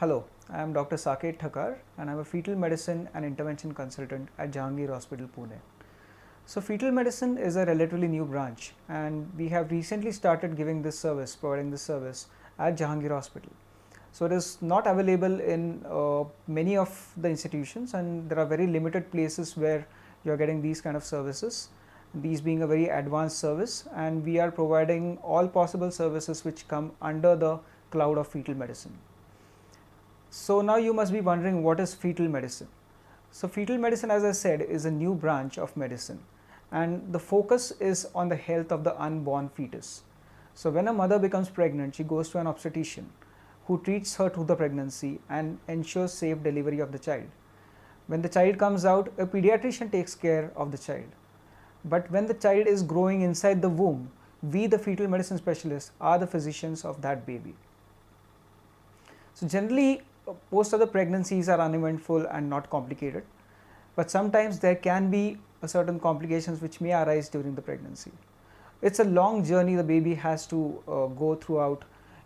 Hello, I am Dr. Saket Thakkar and I am a fetal medicine and intervention consultant at Jahangir Hospital, Pune. So, fetal medicine is a relatively new branch and we have recently started giving this service, providing this service at Jahangir Hospital. So, it is not available in many of the institutions and there are very limited places where you are getting these kind of services, these being a very advanced service, and we are providing all possible services which come under the cloud of fetal medicine. So now you must be wondering, what is fetal medicine? So fetal medicine, as I said, is a new branch of medicine and the focus is on the health of the unborn fetus. So when a mother becomes pregnant, she goes to an obstetrician who treats her through the pregnancy and ensures safe delivery of the child. When the child comes out, a pediatrician takes care of the child. But when the child is growing inside the womb, we, the fetal medicine specialists, are the physicians of that baby. So generally, most of the pregnancies are uneventful and not complicated, but sometimes there can be certain complications which may arise during the pregnancy. It's a long journey the baby has to go throughout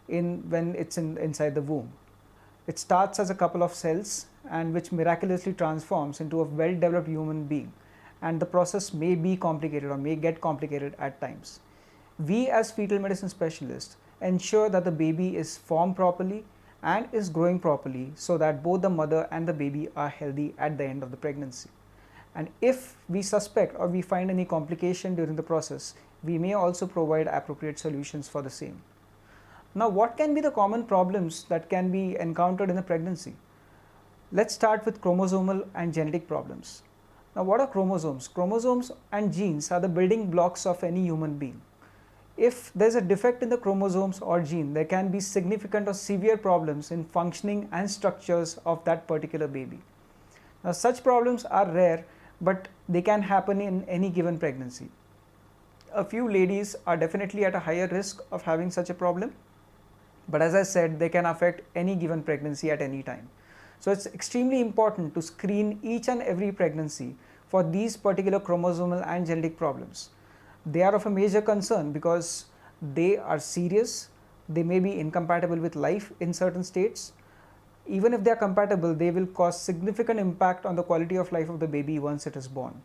when it's inside the womb. It starts as a couple of cells and which miraculously transforms into a well-developed human being, and the process may be complicated or may get complicated at times. We as fetal medicine specialists ensure that the baby is formed properly and is growing properly so that both the mother and the baby are healthy at the end of the pregnancy. And if we suspect or we find any complication during the process, we may also provide appropriate solutions for the same. Now, what can be the common problems that can be encountered in a pregnancy? Let's start with chromosomal and genetic problems. Now, what are chromosomes? Chromosomes and genes are the building blocks of any human being. If there is a defect in the chromosomes or gene, there can be significant or severe problems in functioning and structures of that particular baby. Now, such problems are rare, but they can happen in any given pregnancy. A few ladies are definitely at a higher risk of having such a problem, but as I said, they can affect any given pregnancy at any time. So it's extremely important to screen each and every pregnancy for these particular chromosomal and genetic problems. They are of a major concern because they are serious, they may be incompatible with life in certain states. Even if they are compatible, they will cause significant impact on the quality of life of the baby once it is born.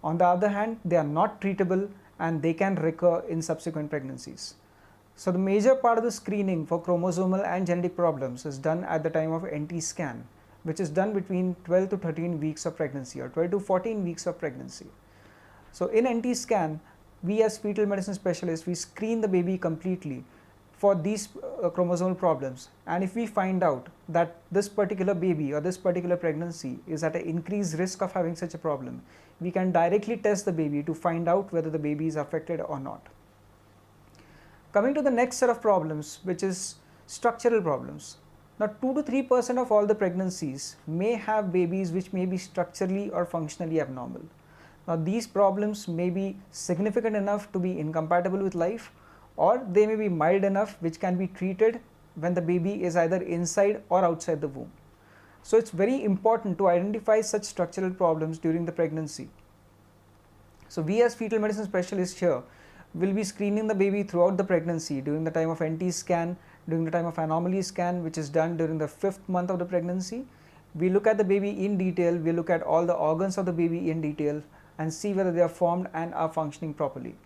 On the other hand, they are not treatable and they can recur in subsequent pregnancies. So the major part of the screening for chromosomal and genetic problems is done at the time of NT scan, which is done between 12 to 13 weeks of pregnancy or 12 to 14 weeks of pregnancy. So in NT scan, we as fetal medicine specialists, we screen the baby completely for these chromosomal problems, and if we find out that this particular baby or this particular pregnancy is at an increased risk of having such a problem, we can directly test the baby to find out whether the baby is affected or not. Coming to the next set of problems, which is structural problems. Now 2 to 3% of all the pregnancies may have babies which may be structurally or functionally abnormal. Now these problems may be significant enough to be incompatible with life, or they may be mild enough which can be treated when the baby is either inside or outside the womb. So it's very important to identify such structural problems during the pregnancy. So we as fetal medicine specialists here will be screening the baby throughout the pregnancy during the time of NT scan, during the time of anomaly scan, which is done during the 5th month of the pregnancy. We look at the baby in detail, we look at all the organs of the baby in detail and see whether they are formed and are functioning properly.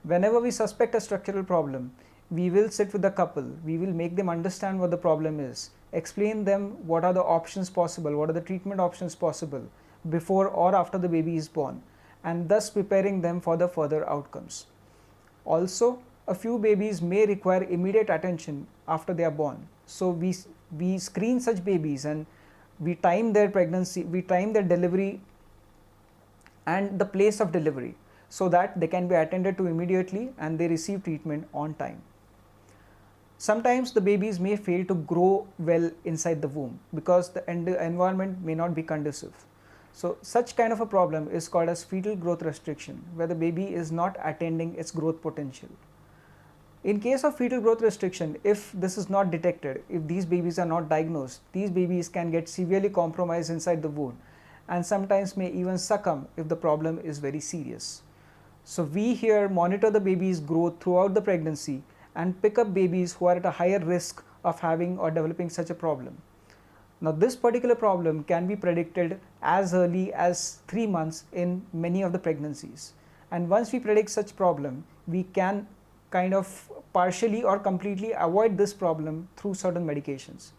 Whenever we suspect a structural problem, we will sit with the couple, we will make them understand what the problem is, explain them what are the options possible, what are the treatment options possible before or after the baby is born, and thus preparing them for the further outcomes. Also, a few babies may require immediate attention after they are born. So we screen such babies and we time their pregnancy, we time their delivery and the place of delivery so that they can be attended to immediately and they receive treatment on time. Sometimes the babies may fail to grow well inside the womb because the environment may not be conducive. So such kind of a problem is called as fetal growth restriction, where the baby is not attaining its growth potential. In case of fetal growth restriction, if this is not detected, if these babies are not diagnosed, these babies can get severely compromised inside the womb and sometimes may even succumb if the problem is very serious. So we here monitor the baby's growth throughout the pregnancy and pick up babies who are at a higher risk of having or developing such a problem. Now this particular problem can be predicted as early as 3 months in many of the pregnancies, and once we predict such problem, we can kind of partially or completely avoid this problem through certain medications.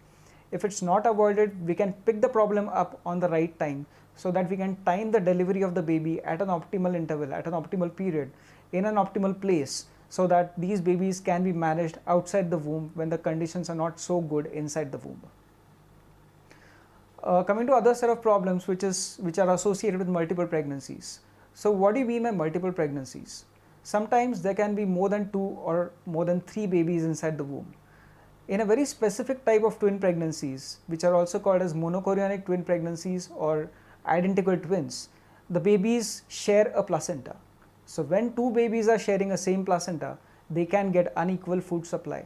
If it's not avoided, we can pick the problem up on the right time so that we can time the delivery of the baby at an optimal interval, at an optimal period, in an optimal place, so that these babies can be managed outside the womb when the conditions are not so good inside the womb. Coming to other set of problems which are associated with multiple pregnancies. So what do you mean by multiple pregnancies? Sometimes there can be more than 2 or more than 3 babies inside the womb. In a very specific type of twin pregnancies, which are also called as monochorionic twin pregnancies or identical twins, the babies share a placenta. So when 2 babies are sharing a same placenta, they can get unequal food supply.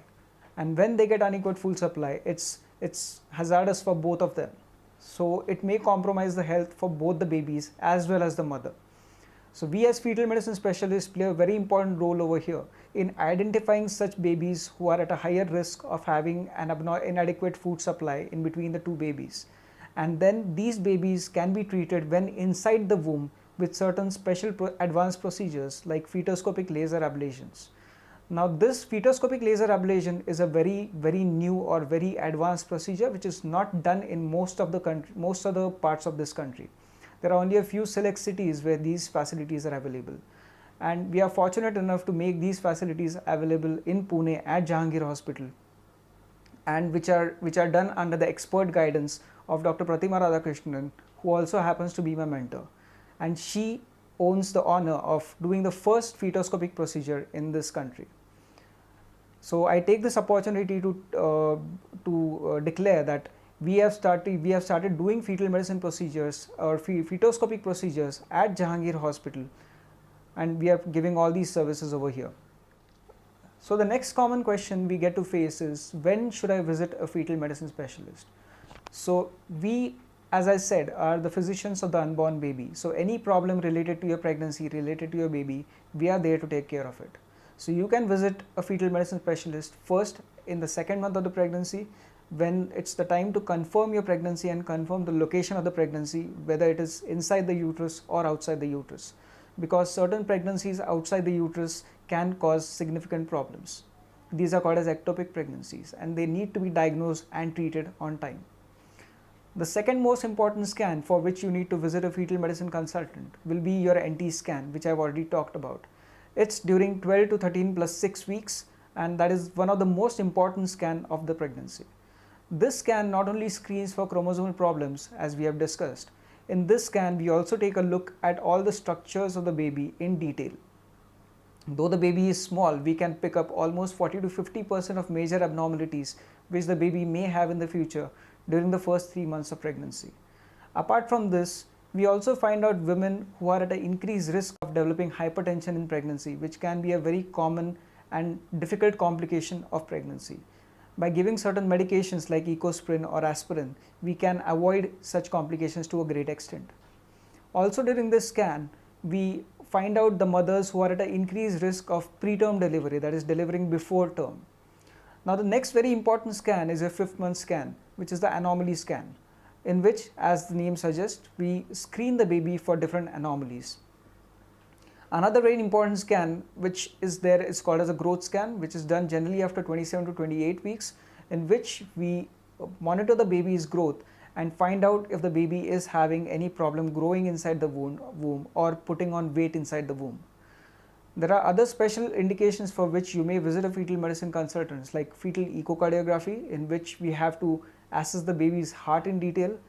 And when they get unequal food supply, it's hazardous for both of them. So it may compromise the health for both the babies as well as the mother. So we as fetal medicine specialists play a very important role over here in identifying such babies who are at a higher risk of having an inadequate food supply in between the 2 babies. And then these babies can be treated when inside the womb with certain special advanced procedures like fetoscopic laser ablations. Now this fetoscopic laser ablation is a very new or very advanced procedure which is not done in most of the parts of this country. There are only a few select cities where these facilities are available, and we are fortunate enough to make these facilities available in Pune at Jahangir Hospital, and which are done under the expert guidance of Dr. Pratima Radhakrishnan, who also happens to be my mentor, and she owns the honor of doing the first fetoscopic procedure in this country. So I take this opportunity to declare that we have started doing fetal medicine procedures or fetoscopic procedures at Jahangir Hospital, and we are giving all these services over here. So the next common question we get to face is, when should I visit a fetal medicine specialist? So we, as I said, are the physicians of the unborn baby. So any problem related to your pregnancy, related to your baby, we are there to take care of it. So you can visit a fetal medicine specialist first in the 2nd month of the pregnancy, when it's the time to confirm your pregnancy and confirm the location of the pregnancy, whether it is inside the uterus or outside the uterus, because certain pregnancies outside the uterus can cause significant problems. These are called as ectopic pregnancies, and they need to be diagnosed and treated on time. The second most important scan for which you need to visit a fetal medicine consultant will be your NT scan, which I've already talked about. It's during 12 to 13 plus 6 weeks, and that is one of the most important scan of the pregnancy. This scan not only screens for chromosomal problems, as we have discussed. In this scan, we also take a look at all the structures of the baby in detail. Though the baby is small, we can pick up almost 40 to 50% of major abnormalities which the baby may have in the future during the first 3 months of pregnancy. Apart from this, we also find out women who are at an increased risk of developing hypertension in pregnancy, which can be a very common and difficult complication of pregnancy. By giving certain medications like ecosprin or aspirin, we can avoid such complications to a great extent. Also during this scan, we find out the mothers who are at an increased risk of preterm delivery, that is delivering before term. Now the next very important scan is a 5th month scan, which is the anomaly scan, in which, as the name suggests, we screen the baby for different anomalies. Another very important scan which is there is called as a growth scan, which is done generally after 27 to 28 weeks, in which we monitor the baby's growth and find out if the baby is having any problem growing inside the womb or putting on weight inside the womb. There are other special indications for which you may visit a fetal medicine consultant, like fetal echocardiography, in which we have to assess the baby's heart in detail.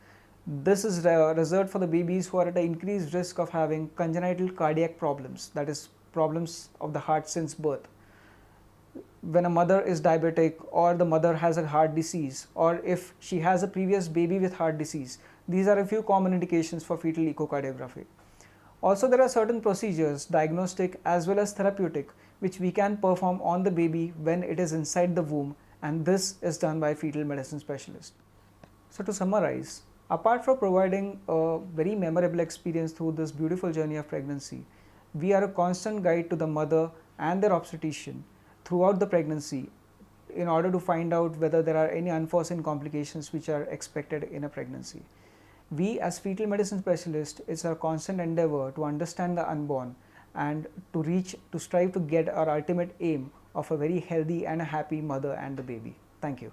This is reserved for the babies who are at an increased risk of having congenital cardiac problems, that is, problems of the heart since birth. When a mother is diabetic, or the mother has a heart disease, or if she has a previous baby with heart disease, these are a few common indications for fetal echocardiography. Also, there are certain procedures, diagnostic as well as therapeutic, which we can perform on the baby when it is inside the womb, and this is done by a fetal medicine specialist. So to summarize, apart from providing a very memorable experience through this beautiful journey of pregnancy, we are a constant guide to the mother and their obstetrician throughout the pregnancy in order to find out whether there are any unforeseen complications which are expected in a pregnancy. We as fetal medicine specialists, it's our constant endeavor to understand the unborn and to strive to get our ultimate aim of a very healthy and a happy mother and the baby. Thank you.